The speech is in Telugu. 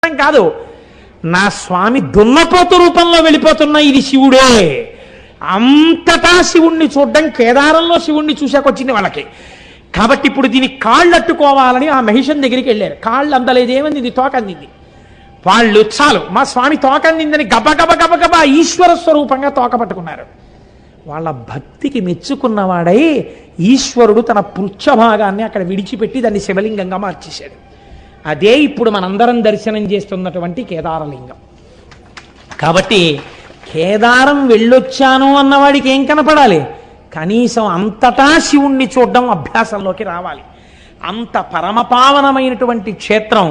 కాదు, నా స్వామి దున్నపోతు రూపంలో వెళ్ళిపోతున్న ఇది శివుడే. అంతటా శివుణ్ణి చూడడం, కేదారంలో శివుణ్ణి చూశాకొచ్చింది వాళ్ళకి. కాబట్టి ఇప్పుడు దీనికి కాళ్ళు అట్టుకోవాలని ఆ మహిషన్ దగ్గరికి వెళ్ళారు. కాళ్ళు అందలేదేమంది, ఇది తోక అందింది. వాళ్ళు చాలు మా స్వామి తోక అందిందని గబగబ గబగబ ఈశ్వర స్వరూపంగా తోక పట్టుకున్నారు. వాళ్ళ భక్తికి మెచ్చుకున్నవాడై ఈశ్వరుడు తన పృచ్ఛభాగాన్ని అక్కడ విడిచిపెట్టి దాన్ని శివలింగంగా మార్చేశాడు. అదే ఇప్పుడు మనందరం దర్శనం చేస్తున్నటువంటి కేదారలింగం. కాబట్టి కేదారం వెళ్ళొచ్చాను అన్నవాడికి ఏం కనపడాలి? కనీసం అంతటా శివుణ్ణి చూడడం అభ్యాసంలోకి రావాలి. అంత పరమపావనమైనటువంటి క్షేత్రం